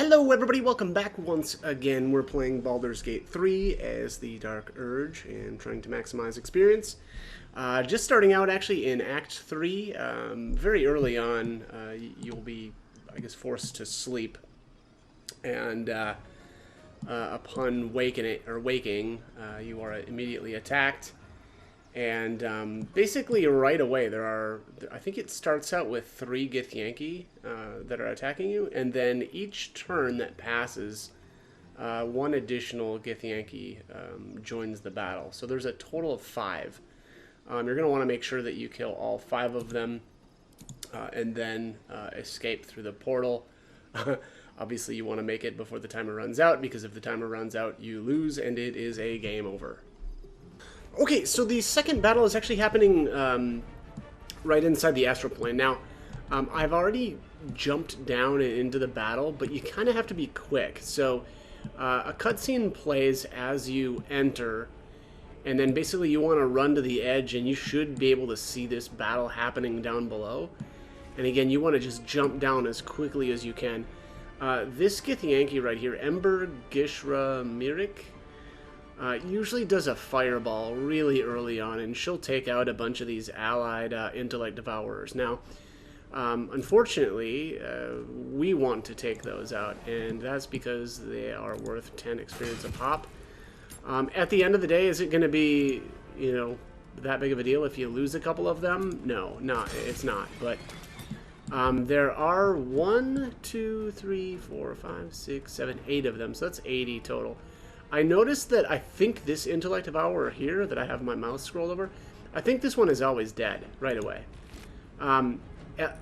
Hello everybody, welcome back once again. We're playing Baldur's Gate 3 as the Dark Urge and trying to maximize experience. Just starting out actually in Act 3, very early on, you'll be, I guess, forced to sleep. And upon waking, you are immediately attacked. And basically right away I think it starts out with 3 Githyanki that are attacking you, and then each turn that passes, 1 additional Githyanki joins the battle. So there's a total of 5. You're going to want to make sure that you kill all 5 of them and then escape through the portal. Obviously you want to make it before the timer runs out, because if the timer runs out you lose and it is a game over. Okay, so the second battle is actually happening right inside the astral plane. Now, I've already jumped down and into the battle, but you kind of have to be quick. So, a cutscene plays as you enter, and then basically you want to run to the edge, and you should be able to see this battle happening down below. And again, you want to just jump down as quickly as you can. This Githyanki right here, Ember Gishra Mirik, usually does a fireball really early on, and she'll take out a bunch of these allied intellect devourers. Now, unfortunately, we want to take those out, and that's because they are worth 10 experience a pop. At the end of the day, is it going to be, that big of a deal if you lose a couple of them? No, it's not. But there are 1, 2, 3, 4, 5, 6, 7, 8 of them, so that's 80 total. I noticed that I think this intellect devourer here that I have my mouse scrolled over, I think this one is always dead right away. At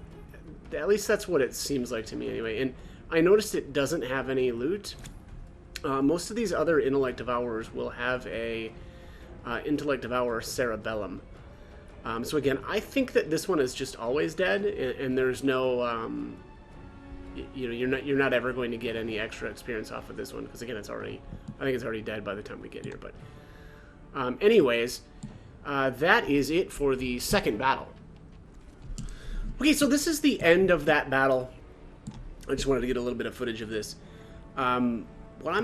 least that's what it seems like to me anyway. And I noticed it doesn't have any loot. Most of these other intellect devourers will have a intellect devourer cerebellum. So again, I think that this one is just always dead, and there's no you're not ever going to get any extra experience off of this one, because again, I think it's already dead by the time we get here. But anyways, that is it for the second battle. Okay, so this is the end of that battle. I just wanted to get a little bit of footage of this. What I'm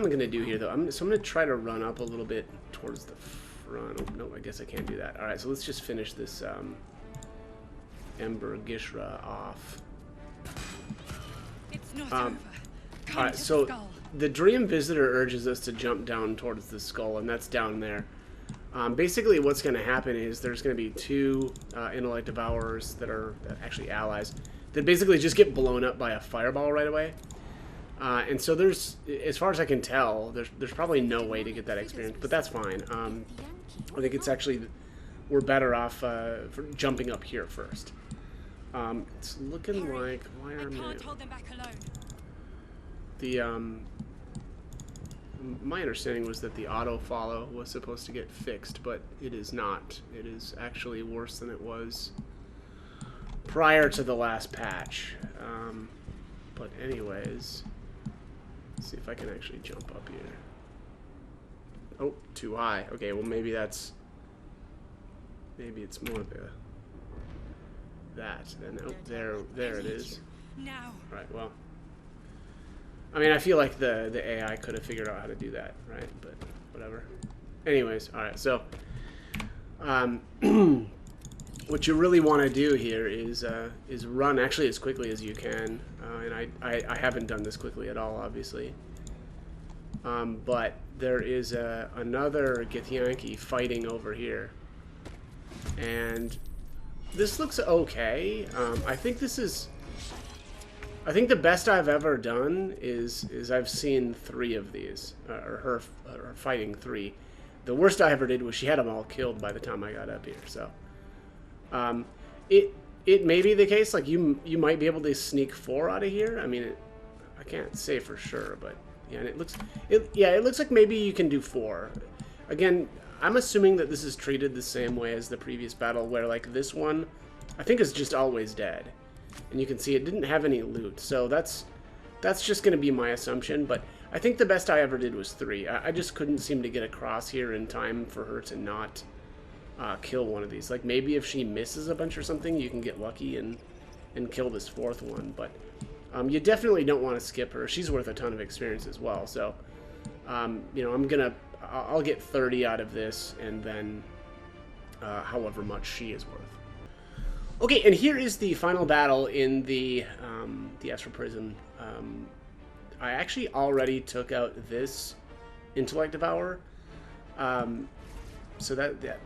going to do here, though, I'm going to try to run up a little bit towards the front. Oh, no, I guess I can't do that. All right, so let's just finish this Ember Gishra off. It's not over. Alright, so the Dream Visitor urges us to jump down towards the skull, and that's down there. Basically, what's going to happen is there's going to be 2 intellect devourers that are actually allies that basically just get blown up by a fireball right away. And so there's, as far as I can tell, there's probably no way to get that experience, but that's fine. I think it's actually, we're better off for jumping up here first. It's looking like, why are my understanding was that the auto follow was supposed to get fixed, but it is not. It is actually worse than it was prior to the last patch. But anyways, let's see if I can actually jump up here. Oh, too high. Okay, well maybe it's more that. Then oh, there it is. Now. Right. Well, I mean, I feel like the AI could have figured out how to do that, right? But whatever. Anyways, all right. So, what you really want to do here is run actually as quickly as you can. And I haven't done this quickly at all, obviously. But there is another Githyanki fighting over here, and this looks okay. I think the best I've ever done is I've seen 3 of these, or her fighting 3. The worst I ever did was she had them all killed by the time I got up here. So, it may be the case, like you might be able to sneak 4 out of here. I mean, I can't say for sure, but yeah, and it looks like maybe you can do 4. Again, I'm assuming that this is treated the same way as the previous battle, where like this one, I think is just always dead. And you can see it didn't have any loot, so that's just going to be my assumption. But I think the best I ever did was 3. I just couldn't seem to get across here in time for her to not kill one of these. Like maybe if she misses a bunch or something, you can get lucky and kill this 4th one. But You definitely don't want to skip her. She's worth a ton of experience as well. So, you know, I'll get 30 out of this, and then however much she is worth. Okay, and here is the final battle in the Astral Prison. I actually already took out this Intellect Devourer. So that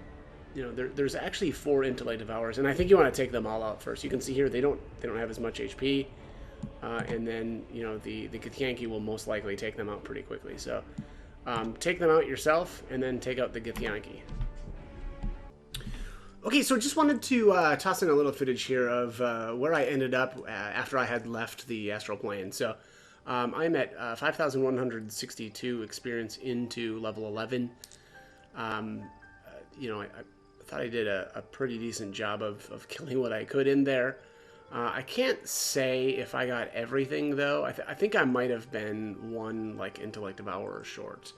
you know, there's actually 4 Intellect Devourers, and I think you want to take them all out first. You can see here they don't have as much HP, and then you know the Githyanki will most likely take them out pretty quickly. So take them out yourself, and then take out the Githyanki. Okay, so just wanted to toss in a little footage here of where I ended up after I had left the Astral Plane. So I'm at 5,162 experience into level 11. You know, I thought I did a pretty decent job of killing what I could in there. I can't say if I got everything, though. I think I might have been one, like, Intellect Devourer short.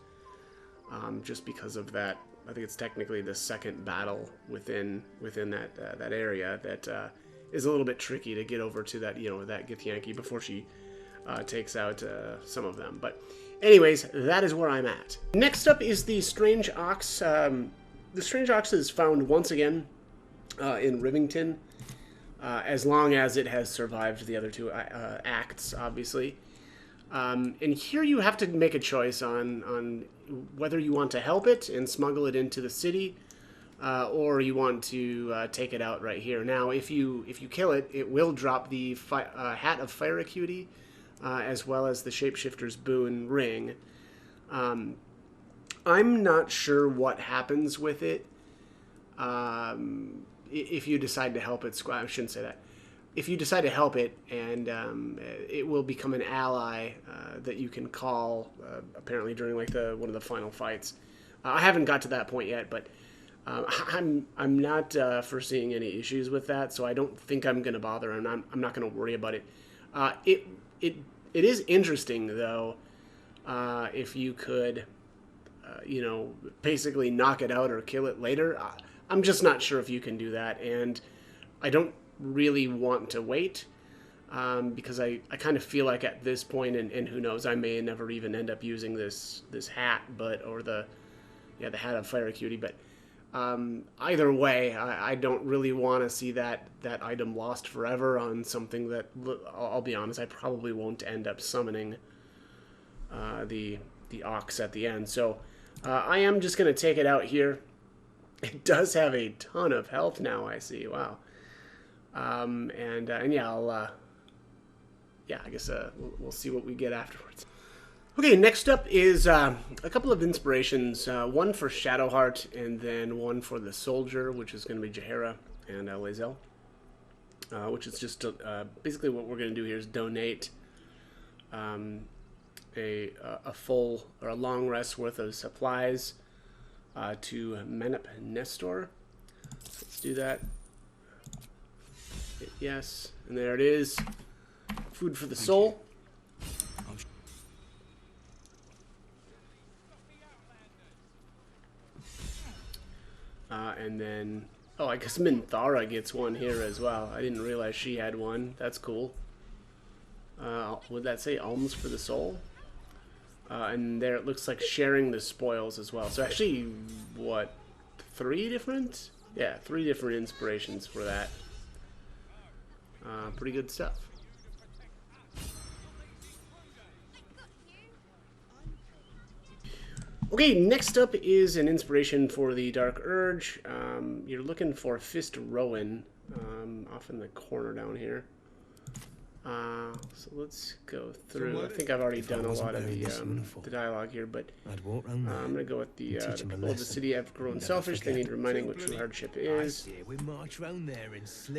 Just because of that. I think it's technically the second battle within that area that is a little bit tricky to get over to that, you know, that Githyanki before she takes out some of them. But anyways, that is where I'm at. Next up is the Strange Ox. The Strange Ox is found once again in Rivington, as long as it has survived the other 2 acts, obviously. And here you have to make a choice on whether you want to help it and smuggle it into the city, or you want to take it out right here. Now, if you kill it, it will drop the Hat of Fire Acuity, as well as the Shapeshifter's Boon Ring. I'm not sure what happens with it if you decide to help it. I shouldn't say that. If you decide to help it, and it will become an ally that you can call, apparently during like one of the final fights. I haven't got to that point yet, but I'm not foreseeing any issues with that, so I don't think I'm going to bother, and I'm not going to worry about it. It is interesting though, if you could, you know, basically knock it out or kill it later. I'm just not sure if you can do that, and I don't really want to wait, because I kind of feel like at this point, and who knows, I may never even end up using this hat, or the Hat of Fire Acuity, but either way, I don't really want to see that item lost forever on something that, I'll be honest, I probably won't end up summoning the Ox at the end. So I am just going to take it out here. It does have a ton of health now, I see. Wow. And yeah, I guess we'll see what we get afterwards. Okay, next up is a couple of inspirations. One for Shadowheart, and then one for the Soldier, which is going to be Jaheira and Lae'zel. Which is just basically what we're going to do here is donate a full or a long rest worth of supplies to Menep Nestor. Let's do that. Hit yes, and there it is. Food for the soul. And then, oh, I guess Minthara gets one here as well. I didn't realize she had one. That's cool. Would that say alms for the soul? And there it looks like sharing the spoils as well. So actually, what, 3 different? Yeah, 3 different inspirations for that. Pretty good stuff. Okay, next up is an inspiration for the Dark Urge. You're looking for Fist Rowan off in the corner down here. So let's go through. I think I've already done a lot of the dialogue here, but I'm going to go with the people of the city have grown selfish. They need reminding what true hardship is.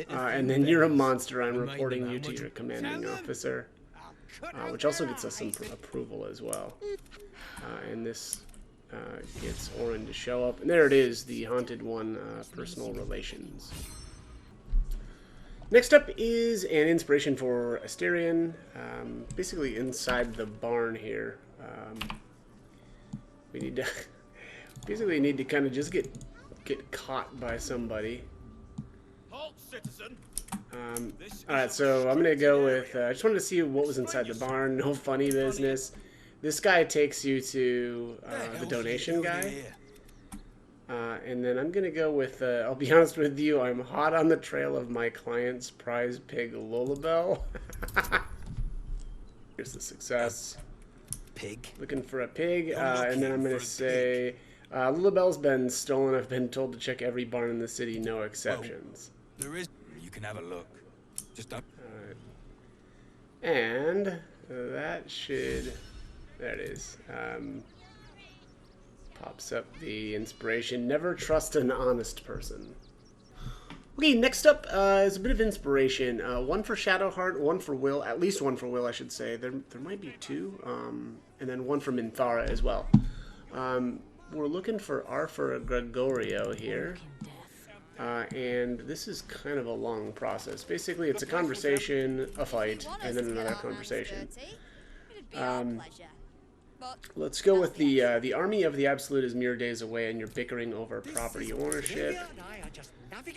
And then you're a monster. I'm reporting you to your commanding officer, which also gets us some approval as well. And this gets Orin to show up. And there it is, the Haunted One personal relations. Next up is an inspiration for Asterion. Basically inside the barn here. We need to basically need to kind of just get caught by somebody. Halt, citizen. Alright, so I'm gonna go with, I just wanted to see what was inside the barn. No funny business. This guy takes you to the donation guy. And then I'm gonna go with, I'll be honest with you, I'm hot on the trail of my client's prize pig, Lullabelle. Here's the success. Pig. Looking for a pig, and then I'm gonna say, Lullabelle's been stolen. I've been told to check every barn in the city, no exceptions. Well, there is. You can have a look. Just don't. And that should, there it is. Pops up the inspiration. Never trust an honest person. Okay, next up is a bit of inspiration. One for Shadowheart, one for Will. At least one for Will, I should say. There might be two. And then one for Minthara as well. We're looking for Arthur Gregorio here. And this is kind of a long process. Basically, it's a conversation, a fight, and then another conversation. Let's go with the army of the Absolute is mere days away, and you're bickering over property ownership. Have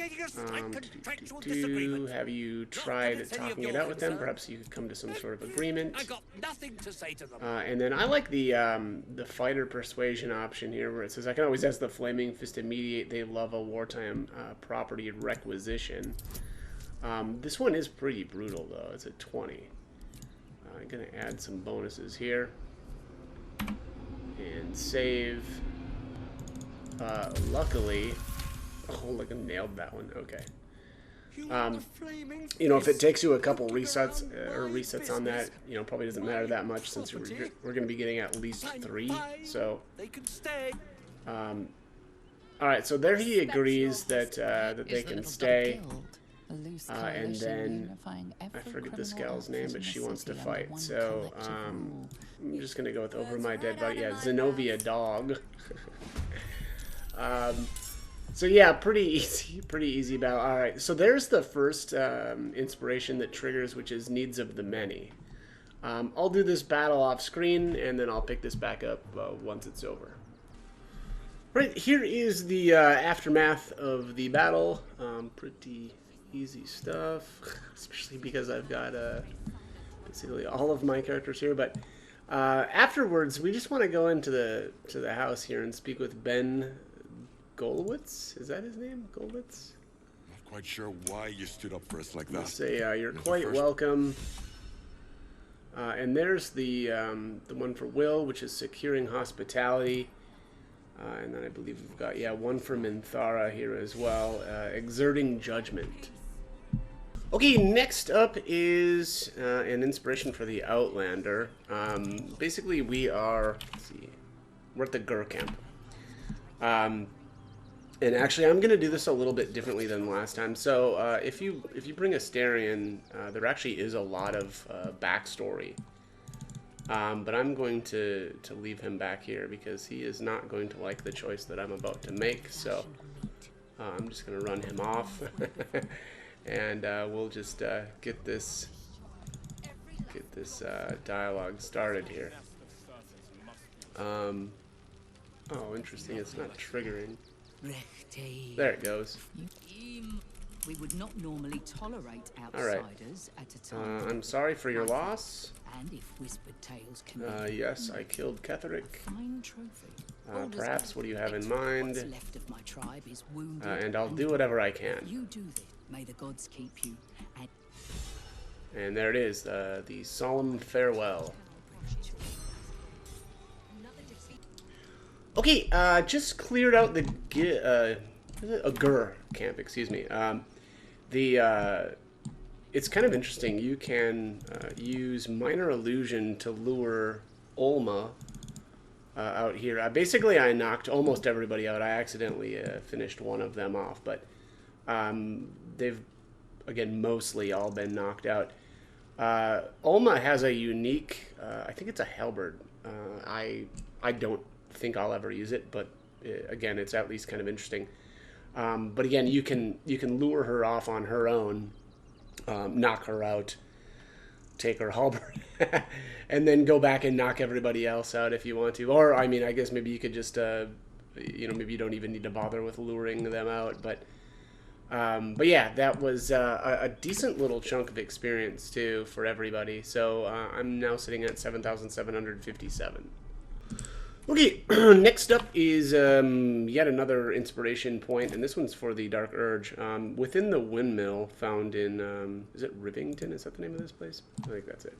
you tried talking it out with them? Perhaps you could come to some sort of agreement. And then I like the fighter persuasion option here, where it says I can always ask the Flaming Fist to mediate. They love a wartime property requisition. This one is pretty brutal though. It's a 20. I'm gonna add some bonuses here and save. Luckily. Oh, look, I nailed that one. Okay. You know, if it takes you a couple resets on that, you know, probably doesn't matter that much since we're going to be getting at least 3. So, all right. So there he agrees that that they can stay. And then I forget this gal's name, but she wants to fight. So I'm just gonna go with Over My Dead Body. Yeah, Zenobia Dog. So yeah, pretty easy battle. All right, so there's the first inspiration that triggers, which is Needs of the Many. I'll do this battle off screen, and then I'll pick this back up once it's over. Right, here is the aftermath of the battle. Pretty easy stuff, especially because I've got basically all of my characters here. But afterwards, we just want to go into the house here and speak with Ben Golowitz. Is that his name? Golowitz? Not quite sure why you stood up for us like that. Say you're quite welcome. And there's the one for Will, which is securing hospitality. And then I believe we've got one for Minthara here as well, exerting judgment. Okay, next up is an inspiration for the Outlander. Basically, we're at the Gur camp. And actually, I'm going to do this a little bit differently than last time. So if you bring Asterion, there actually is a lot of backstory. But I'm going to leave him back here because he is not going to like the choice that I'm about to make. So I'm just going to run him off. And we'll just get this dialogue started here. Oh, interesting. It's not triggering. There it goes. We would not normally tolerate outsiders at a time. I'm sorry for your loss. And if whispered tales can yes, I killed Ketheric. fine trophy. Perhaps what do you have in mind? What's left of my tribe is wounded. And I'll do whatever I can. You do this. May the gods keep you. And there it is, the solemn farewell. Okay, just cleared out the Gur camp, excuse me. It's kind of interesting. You can use minor illusion to lure Olma out here. Basically, I knocked almost everybody out. I accidentally finished one of them off, but they've, again, mostly all been knocked out. Olma has a unique, I think it's a halberd. I don't think I'll ever use it, but again, it's at least kind of interesting. But again, you can lure her off on her own, knock her out, take her halberd, and then go back and knock everybody else out if you want to. Or I mean, I guess maybe you could just maybe you don't even need to bother with luring them out. But But yeah, that was a decent little chunk of experience too for everybody. So I'm now sitting at 7,757. Okay, next up is yet another inspiration point, and this one's for the Dark Urge. Within the windmill found in, is it Rivington? Is that the name of this place? I think that's it.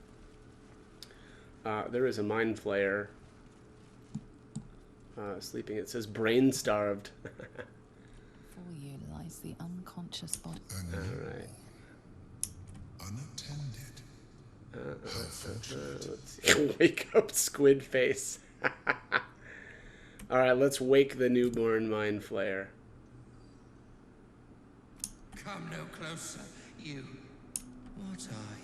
There is a mind flayer sleeping. It says brain starved. For you lies the unconscious body. Alright. Unattended. Let's see. Wake up, squid face. Alright, let's wake the newborn mind flayer. Come no closer, you. What are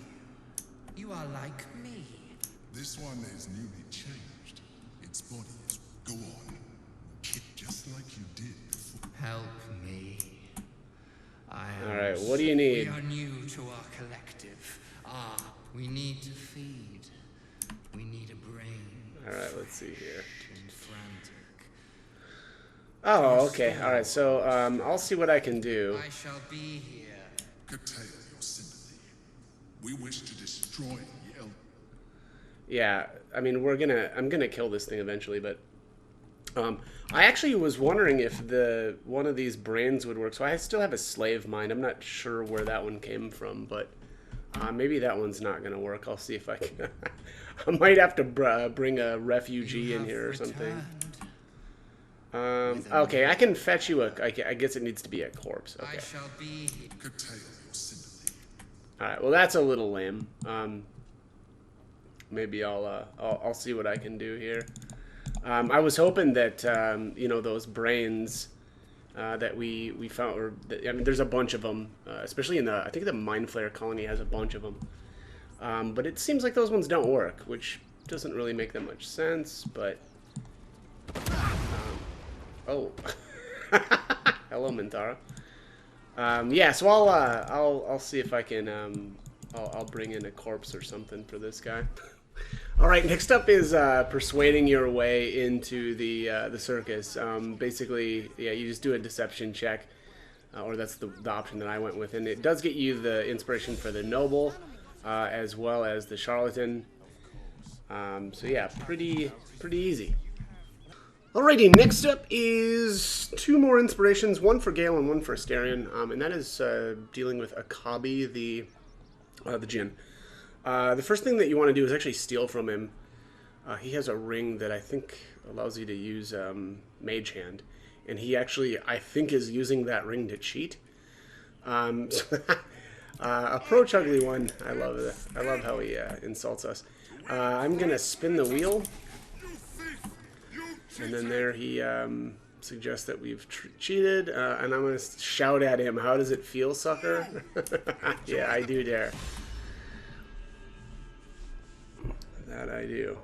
you? You are like me. This one is newly changed. Its body is go on. Kick just like you did before. Help me. Alright, what do you need? We are new to our collective. We need to feed. We need a brain. Alright, let's see here. And frantic. Oh, okay. Alright, so I'll see what I can do. I shall be here. Curtail your sympathy. We wish to destroy the elder. Yeah, I mean, I'm gonna kill this thing eventually, but I actually was wondering if one of these brains would work. So I still have a slave mind. I'm not sure where that one came from, but maybe that one's not gonna work. I'll see if I can. I might have to bring a refugee in here or something. Okay, I can fetch you I guess it needs to be a corpse. Okay. I shall be here. Curtail your sympathy. All right. Well, that's a little lame. Maybe I'll see what I can do here. I was hoping that you know, those brains that we found, or I mean, there's a bunch of them, especially in I think the Mind Flayer colony has a bunch of them. But it seems like those ones don't work, which doesn't really make that much sense. But oh, hello, Mintara. Yeah, so I'll see if I can I'll bring in a corpse or something for this guy. All right, next up is persuading your way into the circus. Basically, yeah, you just do a deception check, or that's the option that I went with, and it does get you the inspiration for the noble, as well as the charlatan. So yeah, pretty easy. Alrighty, next up is two more inspirations, one for Gale and one for Astarion, and that is dealing with Akabi, the djinn. The first thing that you want to do is actually steal from him. He has a ring that I think allows you to use Mage Hand, and he actually, I think, is using that ring to cheat. Approach Ugly One. I love it. I love how he insults us. I'm gonna spin the wheel, and then there he suggests that we've cheated, and I'm gonna shout at him. How does it feel, sucker? Yeah, I do dare. That I do.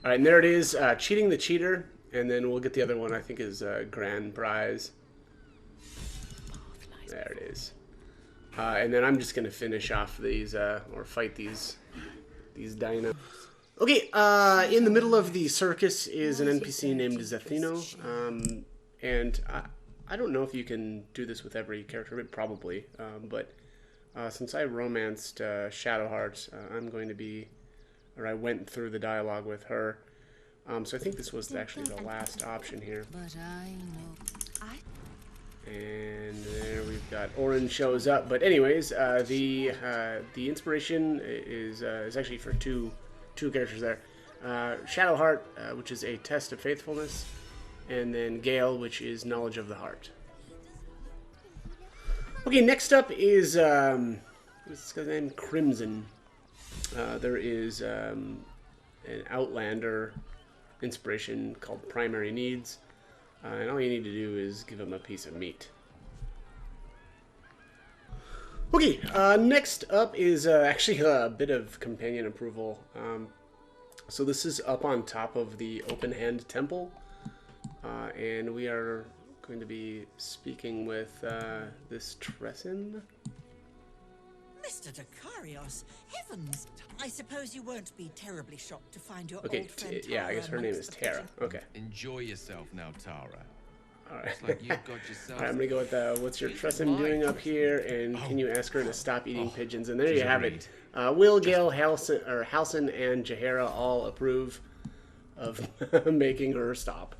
Alright, and there it is, cheating the cheater, and then we'll get the other one, I think is grand prize. There it is. And then I'm just going to finish off these, or fight these dinos. Okay, in the middle of the circus is an NPC named Zethino, and I don't know if you can do this with every character, but probably, but since I romanced Shadowheart, I'm going to be, or I went through the dialogue with her. So I think this was actually the last option here. But I know. And there we've got Orin shows up. But anyways, the inspiration is actually for two characters there. Shadowheart, which is a test of faithfulness, and then Gale, which is knowledge of the heart. Okay, next up is what's this guy's name? Crimson. There is an Outlander inspiration called Primary Needs, and all you need to do is give him a piece of meat. Okay, next up is actually a bit of companion approval. So this is up on top of the Open Hand Temple, and we are going to be speaking with this Tressin. Mr. Dakarios, heavens! I suppose you won't be terribly shocked to find your Okay, old friend yeah, I guess her name is amongst the Tara. footing. Okay. Enjoy yourself now, Tara. All right. Looks like you've got All yourself. right, I'm gonna go with what's your Tressum doing up here, and can you ask her to stop eating pigeons? And there you have it. Will, Gale, Halson, and Jaheira all approve of making her stop.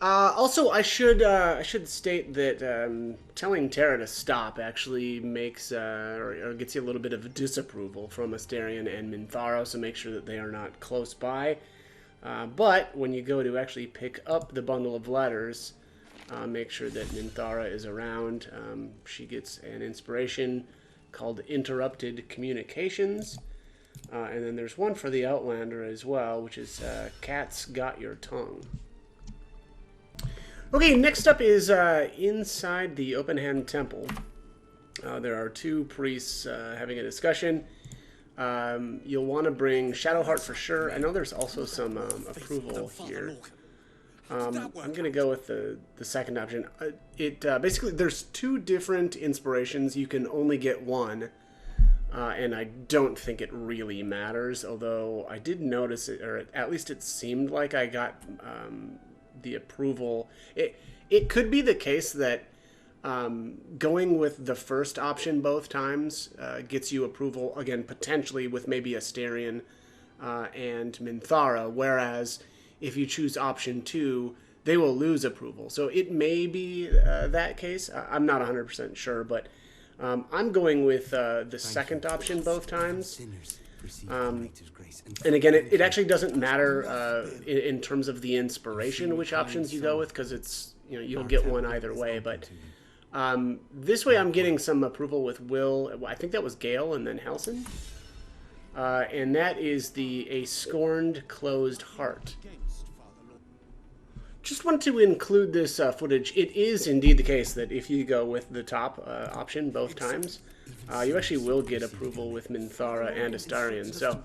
Also, I should state that telling Terra to stop actually makes or gets you a little bit of disapproval from Astarion and Minthara, so make sure that they are not close by. But when you go to actually pick up the bundle of letters, make sure that Minthara is around. She gets an inspiration called Interrupted Communications. And then there's one for the Outlander as well, which is Cat's Got Your Tongue. Okay, next up is inside the Open Hand Temple. There are two priests having a discussion. You'll want to bring Shadowheart for sure. I know there's also some approval here. I'm going to go with the second option. Basically, there's two different inspirations. You can only get one. And I don't think it really matters, although I did notice it, or at least it seemed like I got the approval. It could be the case that going with the first option both times gets you approval, again, potentially with maybe Astarion and Minthara, whereas if you choose option 2, they will lose approval. So it may be that case. I'm not 100% sure, but I'm going with the second option both times. And again, it actually doesn't matter in terms of the inspiration which options you go with, because it's, you know, you'll get one either way. But this way I'm getting some approval with Will. I think that was Gale and then Halson. And that is A Scorned Closed Heart. Just want to include this footage. It is indeed the case that if you go with the top option both times, you actually will get approval with Minthara and Astarion. So,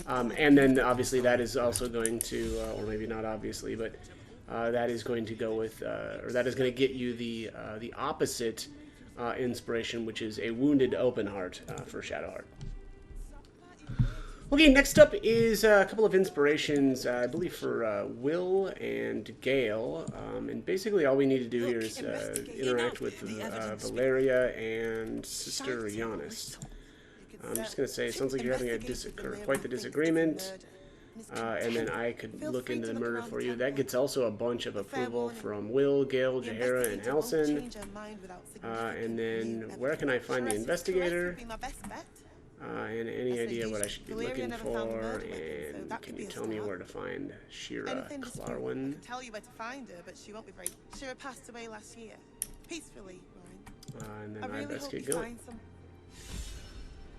and then obviously that is also going to, or maybe not obviously, but that is going to go with, or that is going to get you the opposite inspiration, which is A Wounded Open Heart for Shadowheart. Okay, next up is a couple of inspirations, I believe, for Will and Gale. And basically all we need to do here is interact with Valeria and Sister Giannis. I'm just going to say, it sounds like you're having quite the disagreement. And then I could look into the murder for you. That gets also a bunch of approval from Will, Gale, Jaheira, and Halson. And then where can I find the investigator? And any idea what I should be looking for, and can you tell me where to find Shira Clarwin? I can tell you where to find her, but she won't be very. Shira passed away last year, peacefully, Lauren. And then I best get going.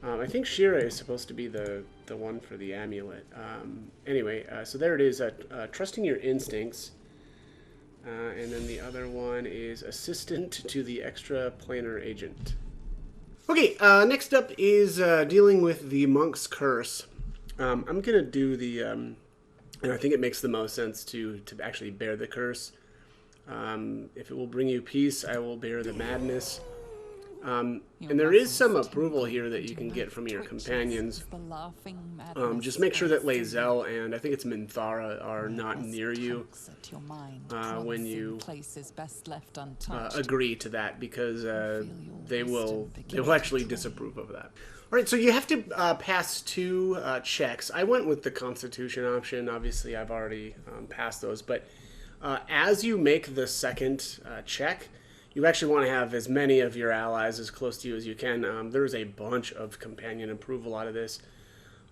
I think Shira is supposed to be the one for the amulet. Anyway, so there it is. Trusting your instincts, and then the other one is assistant to the extraplanar agent. Okay, next up is dealing with the Monk's Curse. I'm going to do the, and I think it makes the most sense to actually bear the curse. If it will bring you peace, I will bear the madness. And there is some approval here that you can get from your companions. Just make sure that Lae'zel and I think it's Minthara are not near you when you agree to that, because they will actually disapprove of that. All right, so you have to pass two checks. I went with the Constitution option. Obviously, I've already passed those, but as you make the second check, you actually want to have as many of your allies as close to you as you can. There's a bunch of companion approval out of this,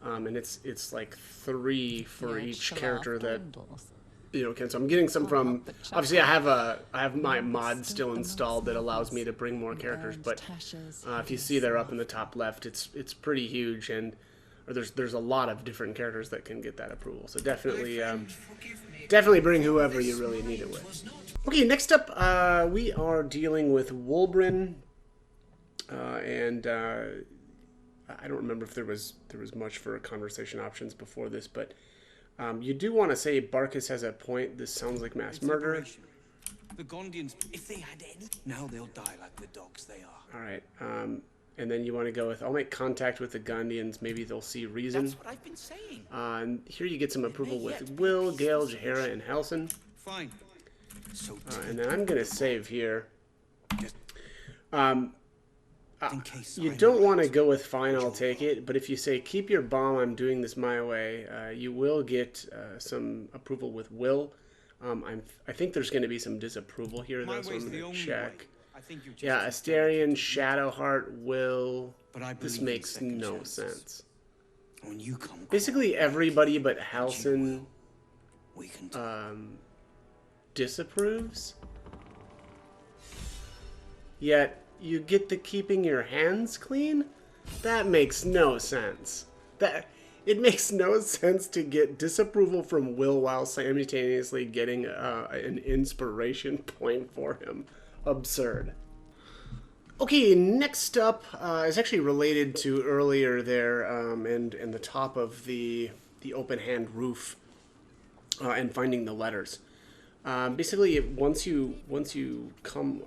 and it's like 3 for each character that can. So I'm getting some from. Obviously, I have my mod still installed that allows me to bring more characters. But if you see there up in the top left, it's pretty huge, and there's a lot of different characters that can get that approval. So definitely bring whoever you really need it with. Okay, next up, we are dealing with Wulbren, and I don't remember if there was much for conversation options before this, but you do want to say Barkus has a point. This sounds like mass murder. The Gondians, if they had any, now they'll die like the dogs they are. All right, and then you want to go with, I'll make contact with the Gondians. Maybe they'll see reason. That's what I've been saying. And here you get some approval with Will, Gale, Jaheira, and Halson. Fine. So And then I'm going to save here. just in case You I'm don't want to right. go with fine, I'll take it, but if you say keep your bomb, I'm doing this my way, you will get some approval with will. I think there's going to be some disapproval here, My though, so way's I'm the going to only check. way. I think you're just Yeah, as Asterion, delicate as you. Shadowheart, will. But I This believe in makes second no chances. sense. When you come Basically, crawling everybody back, but and you Halcyon will, we can talk. disapproves. Yet you get the keeping your hands clean? That makes no sense. It makes no sense to get disapproval from Will while simultaneously getting an inspiration point for him. Absurd. Okay, next up is actually related to earlier there, and the top of the open hand roof, and finding the letters. Basically, once you come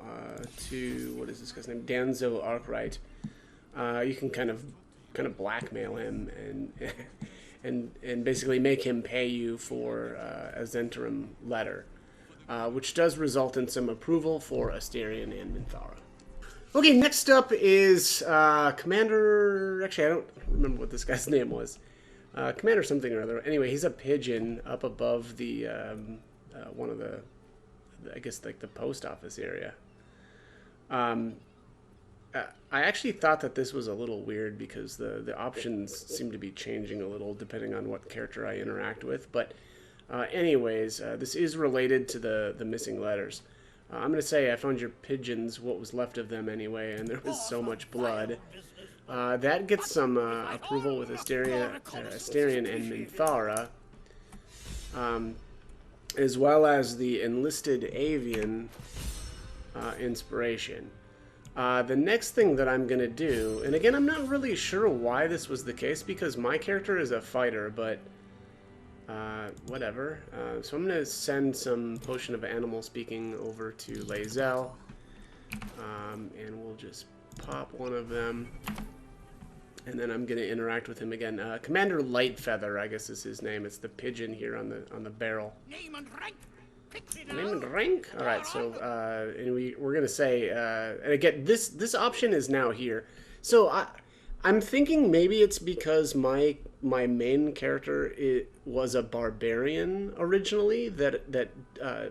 to, what is this guy's name, Danzo Arkwright, you can kind of blackmail him and basically make him pay you for a Zentrum letter, which does result in some approval for Asterion and Minthara. Okay, next up is Commander. Actually, I don't remember what this guy's name was. Commander something or other. Anyway, he's a pigeon up above the one of the, I guess, like the post office area. I actually thought that this was a little weird because the options seem to be changing a little depending on what character I interact with. But anyways, this is related to the missing letters. I'm going to say I found your pigeons, what was left of them anyway, and there was so much blood. That gets some approval with Asterion and Minthara, as well as the enlisted avian inspiration. The next thing that I'm going to do, and again, I'm not really sure why this was the case, because my character is a fighter, but whatever. So I'm going to send some Potion of Animal Speaking over to Lae'zel, and we'll just pop one of them, and then I'm going to interact with him again. Commander Lightfeather, I guess is his name. It's the pigeon here on the barrel. Name and rank. Name and rank? Alright, so and we're going to say, and again, this option is now here. So I'm thinking maybe it's because my main character was a barbarian originally that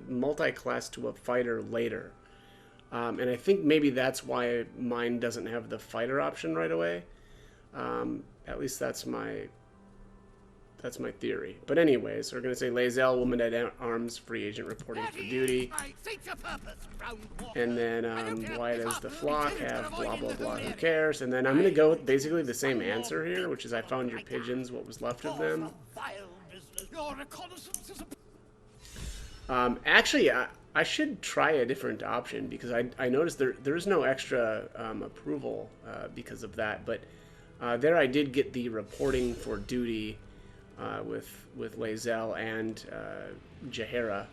multi-classed to a fighter later. And I think maybe that's why mine doesn't have the fighter option right away. At least that's my theory. But anyways, we're going to say Lae'zel, woman at arms, free agent reporting for duty. And then why does the flock have blah blah blah, who cares? And then I'm going to go with basically the same answer here, which is I found your pigeons, what was left of them. Actually, I should try a different option, because I noticed there's no extra approval because of that. But there I did get the reporting for duty with Lae'zel and Jaheira.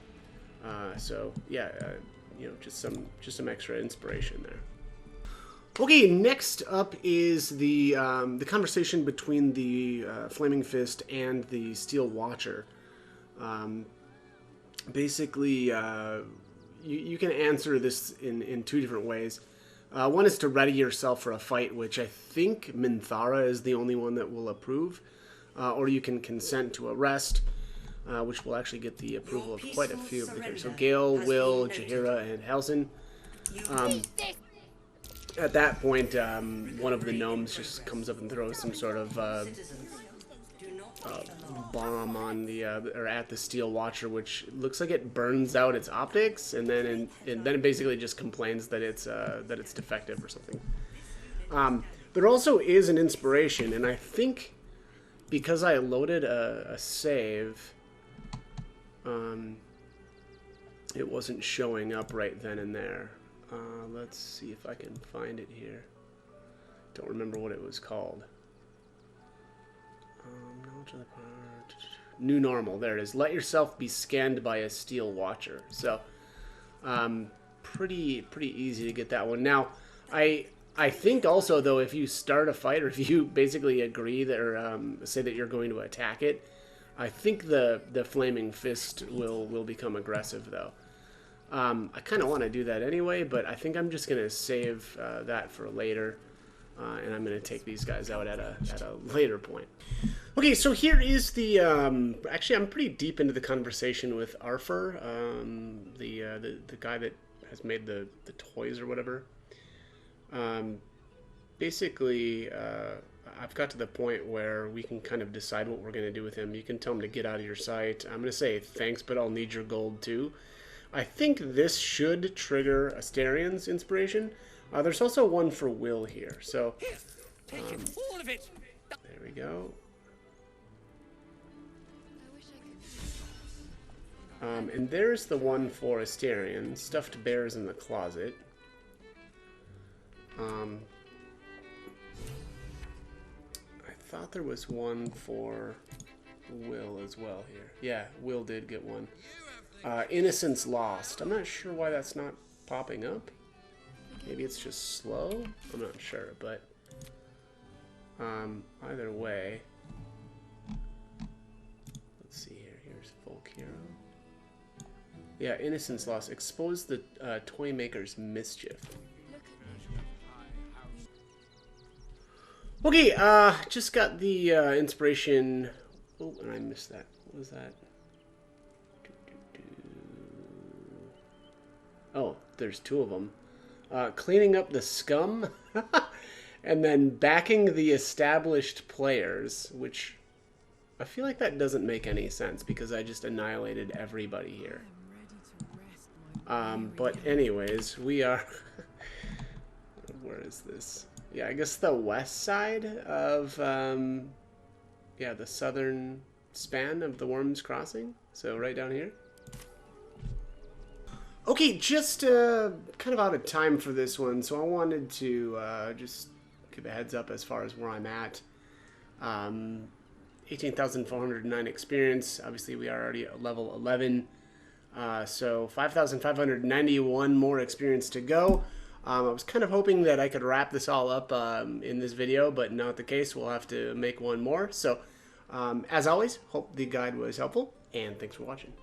So yeah, just some extra inspiration there. Okay, next up is the conversation between the Flaming Fist and the Steel Watcher. Basically, you can answer this in two different ways. One is to ready yourself for a fight, which I think Minthara is the only one that will approve. Or you can consent to arrest, which will actually get the approval of quite a few of the characters. So Gale, Will, Jaheira, and Halcyon. At that point, one of the gnomes just comes up and throws some sort of bomb on or at the Steel Watcher, which looks like it burns out its optics, and then it basically just complains that it's defective or something. There also is an inspiration, and I think because I loaded a save, it wasn't showing up right then and there. Let's see if I can find it here. Don't remember what it was called. New normal. There it is. Let yourself be scanned by a Steel Watcher. So, pretty easy to get that one. Now, I think also, though, if you start a fight, or if you basically agree that, or say that you're going to attack it, I think the Flaming Fist will become aggressive, though. I kind of want to do that anyway, but I think I'm just going to save that for later. And I'm going to take these guys out at a later point. Okay, so here is the... actually, I'm pretty deep into the conversation with Arthur, the guy that has made the toys or whatever. Basically, I've got to the point where we can kind of decide what we're going to do with him. You can tell him to get out of your sight. I'm going to say thanks, but I'll need your gold too. I think this should trigger Asterian's inspiration. There's also one for Will here, so Take it, all of it. there we go. And there's the one for Asterian. Stuffed bears in the closet. I thought there was one for Will as well here. Yeah, Will did get one. Innocence Lost. I'm not sure why that's not popping up. Maybe it's just slow? I'm not sure, but either way. Let's see here. Here's Folk Hero. Yeah, Innocence Lost. Expose the toy maker's mischief. Okay, just got the inspiration. Oh, and I missed that. What was that? Oh, there's two of them. Cleaning up the scum, and then backing the established players, which I feel like that doesn't make any sense because I just annihilated everybody here. But anyways, we are... Where is this? Yeah, I guess the west side of, yeah, the southern span of the Worm's Crossing. So right down here. Okay, just kind of out of time for this one, so I wanted to just give a heads up as far as where I'm at. 18,409 experience. Obviously, we are already at level 11. So 5,591 more experience to go. I was kind of hoping that I could wrap this all up in this video, but not the case. We'll have to make one more. So, as always, hope the guide was helpful, and thanks for watching.